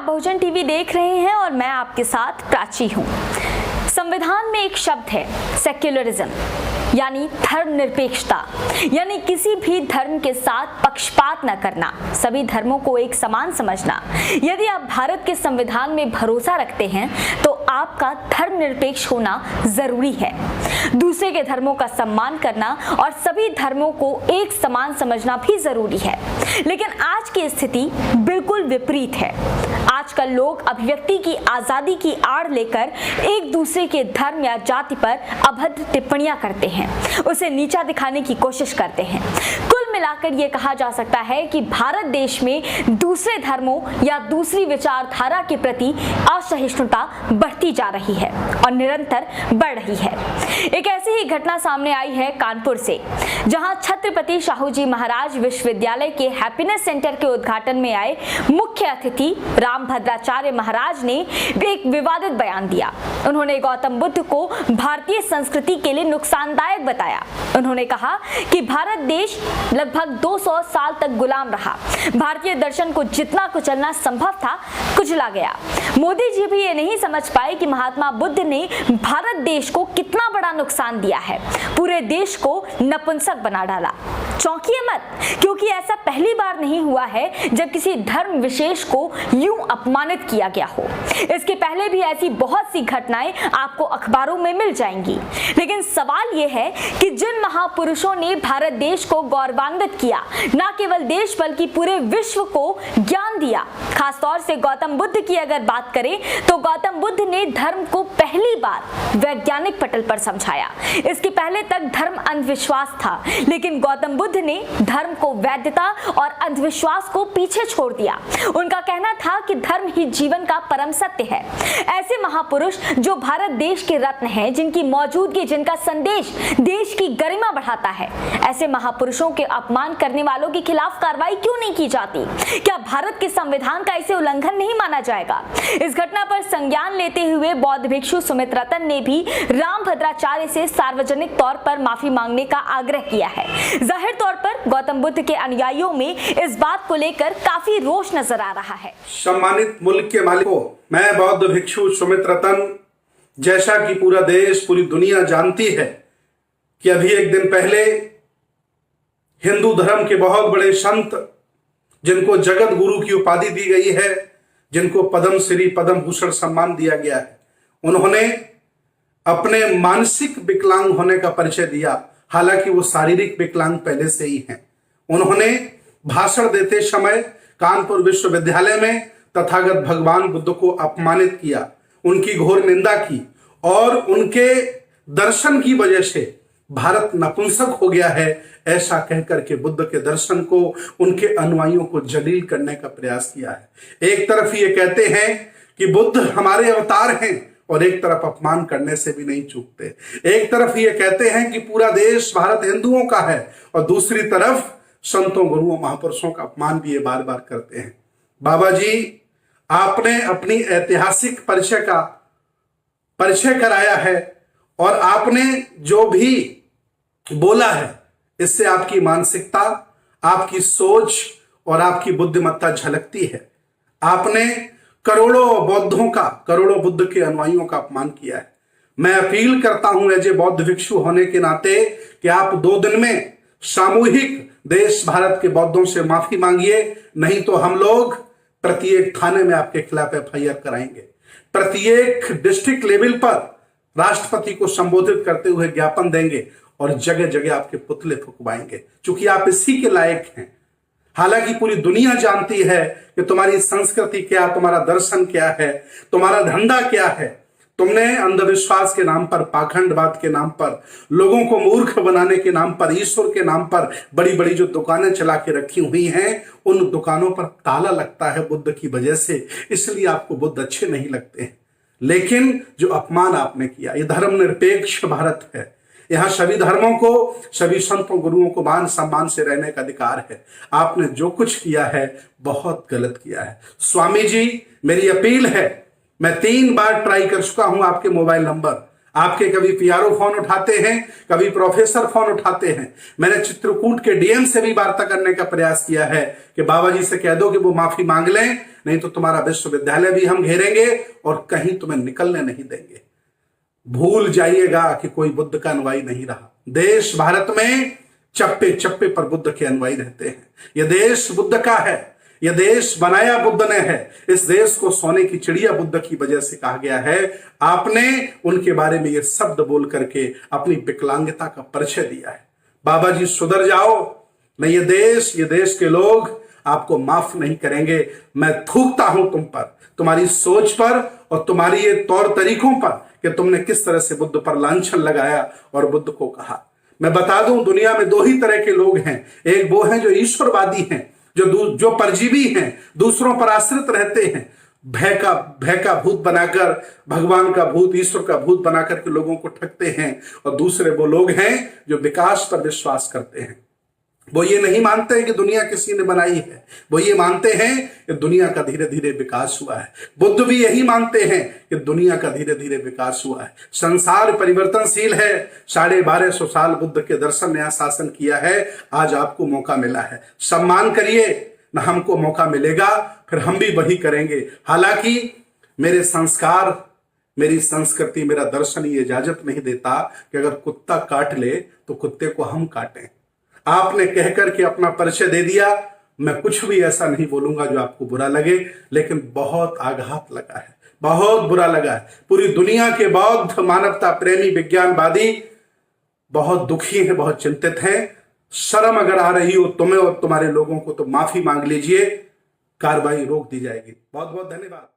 आप बहुजन टीवी देख रहे हैं और मैं आपके साथ प्राची हूं। संविधान में एक शब्द है सेक्युलरिज्म, यानी धर्मनिरपेक्षता, यानी किसी भी धर्म के साथ पक्षपात न करना, सभी धर्मों को एक समान समझना। यदि आप भारत के संविधान में भरोसा रखते हैं तो आपका धर्मनिरपेक्ष होना जरूरी है। दूसरे के धर्मों का सम्मान करना और सभी धर्मों को एक समान समझना भी जरूरी है। लेकिन आज की स्थिति बिल्कुल विपरीत है। आजकल लोग अभिव्यक्ति की आजादी की आड़ लेकर एक दूसरे के धर्म या जाति पर अभद्र टिप्पणियां करते हैं, उसे नीचा दिखाने की कोशिश करते हैं। कुल मिलाकर यह कहा जा सकता है कि भारत देश में दूसरे धर्मों या दूसरी विचारधारा के प्रति असहिष्णुता बढ़ती जा रही है और निरंतर बढ़ रही है। एक ऐसी ही घटना सामने आई है कानपुर से, जहां छत्रपति शाहू जी महाराज विश्वविद्यालय के हैप्पीनेस सेंटर के उद्घाटन में आए मुख्य अतिथि रामभद्राचार्य महाराज ने एक विवादित बयान दिया। उन्होंने गौतम बुद्ध को भारतीय संस्कृति के लिए नुकसानदायक बताया। उन्होंने कहा कि भारत देश लगभग 200 साल तक गुलाम रहा, भारतीय दर्शन को जितना कुचलना संभव था कुचला गया। मोदी जी भी ये नहीं समझ पाए कि महात्मा बुद्ध ने भारत देश को कितना बड़ा नुकसान दिया है, पूरे देश को नपुंसक बना डाला। चौंकिए मत, क्योंकि ऐसा पहली बार नहीं हुआ है जब किसी धर्म विशेष को यूं अपमानित किया गया हो। इसके पहले भी ऐसी बहुत सी घटनाएं आपको अखबारों में मिल जाएंगी। लेकिन सवाल यह है कि जिन महापुरुषों ने भारत देश को गौरवान्वित किया, न केवल देश बल्कि पूरे विश्व को ज्ञान दिया, खासतौर से गौतम बुद्ध की अगर बात करें तो गौतम बुद्ध ने धर्म को पहली बार वैज्ञानिक पटल पर समझाया। इसके पहले तक धर्म अंधविश्वास था, लेकिन गौतम बुद्ध ने धर्म को वैधता और अंधविश्वास को पीछे छोड़ दिया। उनका कहना था कि धर्म ही जीवन का परम सत्य है। ऐसे महापुरुष जो भारत देश के रत्न हैं, जिनकी मौजूदगी, जिनका संदेश देश की गरिमा बढ़ाता है, ऐसे महापुरुषों के अपमान करने वालों के खिलाफ कार्रवाई क्यों नहीं की जाती? क्या भारत के संविधान का इसे उल्लंघन नहीं माना जाएगा? इस घटना पर संज्ञान लेते हुए बौद्ध भिक्षु सुमित रतन ने भी रामभद्राचार्य से सार्वजनिक तौर पर माफी मांगने का आग्रह किया है। जाहिर तौर पर गौतम बुद्ध के अनुयायियों में इस बात को लेकर काफी रोष नजर आ रहा है। सम्मानित मुल्क के मालिकों, मैं बौद्ध भिक्षु सुमित रतन, जैसा कि पूरा देश, पूरी दुनिया जानती है कि अभी एक दिन पहले हिंदू धर्म के बहुत बड़े संत, जिनको जगत गुरु की उपाधि दी गई है, जिनको पद्म श्री पद्म भूषण सम्मान दिया गया है, उन्होंने अपने मानसिक विकलांग होने का परिचय दिया। हालांकि वो शारीरिक विकलांग पहले से ही हैं। उन्होंने भाषण देते समय कानपुर विश्वविद्यालय में तथागत भगवान बुद्ध को अपमानित किया, उनकी घोर निंदा की और उनके दर्शन की वजह से भारत नपुंसक हो गया है, ऐसा कहकर के बुद्ध के दर्शन को, उनके अनुयायियों को जलील करने का प्रयास किया है। एक तरफ ये कहते हैं कि बुद्ध हमारे अवतार हैं और एक तरफ अपमान करने से भी नहीं चूकते। एक तरफ ये कहते हैं कि पूरा देश भारत हिंदुओं का है और दूसरी तरफ संतों, गुरुओं, महापुरुषों का अपमान भी ये बार बार करते हैं। बाबा जी, आपने अपनी ऐतिहासिक परिचय का परिचय कराया है और आपने जो भी बोला है, इससे आपकी मानसिकता, आपकी सोच और आपकी बुद्धिमत्ता झलकती है। आपने करोड़ों बौद्धों का, करोड़ों बुद्ध के अनुयायियों का अपमान किया है। मैं अपील करता हूं एज ए बौद्ध भिक्षु होने के नाते कि आप 2 दिन में सामूहिक देश भारत के बौद्धों से माफी मांगिए, नहीं तो हम लोग प्रत्येक थाने में आपके खिलाफ FIR कराएंगे। प्रत्येक डिस्ट्रिक्ट लेवल पर राष्ट्रपति को संबोधित करते हुए ज्ञापन देंगे और जगह जगह आपके पुतले फुकवाएंगे, क्योंकि आप इसी के लायक हैं। हालांकि पूरी दुनिया जानती है कि तुम्हारी संस्कृति क्या, तुम्हारा दर्शन क्या है, तुम्हारा धंधा क्या है। तुमने अंधविश्वास के नाम पर, पाखंडवाद के नाम पर, लोगों को मूर्ख बनाने के नाम पर, ईश्वर के नाम पर बड़ी बड़ी जो दुकानें चला के रखी हुई हैं, उन दुकानों पर ताला लगता है बुद्ध की वजह से, इसलिए आपको बुद्ध अच्छे नहीं लगते हैं। लेकिन जो अपमान आपने किया, ये धर्मनिरपेक्ष भारत है। यहां सभी धर्मों को, सभी संतों, गुरुओं को मान सम्मान से रहने का अधिकार है। आपने जो कुछ किया है बहुत गलत किया है। स्वामी जी, मेरी अपील है, मैं 3 बार ट्राई कर चुका हूं आपके मोबाइल नंबर, आपके कभी पीआरओ फोन उठाते हैं, कभी प्रोफेसर फोन उठाते हैं। मैंने चित्रकूट के डीएम से भी वार्ता करने का प्रयास किया है कि बाबा जी से कह दो कि वो माफी मांग लें, नहीं तो तुम्हारा विश्वविद्यालय भी हम घेरेंगे और कहीं तुम्हें निकलने नहीं देंगे। भूल जाइएगा कि कोई बुद्ध का अनुयायी नहीं रहा। देश भारत में चप्पे चप्पे पर बुद्ध के अनुयायी रहते हैं। यह देश बुद्ध का है, यह देश बनाया बुद्ध ने है। इस देश को सोने की चिड़िया बुद्ध की वजह से कहा गया है। आपने उनके बारे में यह शब्द बोल करके अपनी विकलांगता का परिचय दिया है। बाबा जी सुधर जाओ, नहीं ये देश के लोग आपको माफ नहीं करेंगे। मैं थूकता हूं तुम पर, तुम्हारी सोच पर और तुम्हारी ये तौर तरीकों पर कि तुमने किस तरह से बुद्ध पर लांछन लगाया और बुद्ध को कहा। मैं बता दूं, दुनिया में दो ही तरह के लोग हैं। एक वो हैं जो ईश्वरवादी हैं, जो परजीवी हैं, दूसरों पर आश्रित रहते हैं, भय का भूत बनाकर, भगवान का भूत, ईश्वर का भूत बनाकर के लोगों को ठगते हैं। और दूसरे वो लोग हैं जो विकास पर विश्वास करते हैं। वो ये नहीं मानते हैं कि दुनिया किसी ने बनाई है, वो ये मानते हैं कि दुनिया का धीरे धीरे विकास हुआ है। बुद्ध भी यही मानते हैं कि दुनिया का धीरे धीरे विकास हुआ है। संसार परिवर्तनशील है। 1250 साल बुद्ध के दर्शन ने यहाँ शासन किया है। आज आपको मौका मिला है, सम्मान करिए, न हमको मौका मिलेगा फिर हम भी वही करेंगे। हालांकि मेरे संस्कार, मेरी संस्कृति, मेरा दर्शन ये इजाजत नहीं देता कि अगर कुत्ता काट ले तो कुत्ते को हम काटें। आपने कहकर के अपना परिचय दे दिया, मैं कुछ भी ऐसा नहीं बोलूंगा जो आपको बुरा लगे, लेकिन बहुत आघात लगा है, बहुत बुरा लगा है। पूरी दुनिया के बौद्ध, मानवता प्रेमी, विज्ञानवादी बहुत दुखी हैं, बहुत चिंतित हैं। शर्म अगर आ रही हो तुम्हें और तुम्हारे लोगों को तो माफी मांग लीजिए, कार्रवाई रोक दी जाएगी। बहुत बहुत धन्यवाद।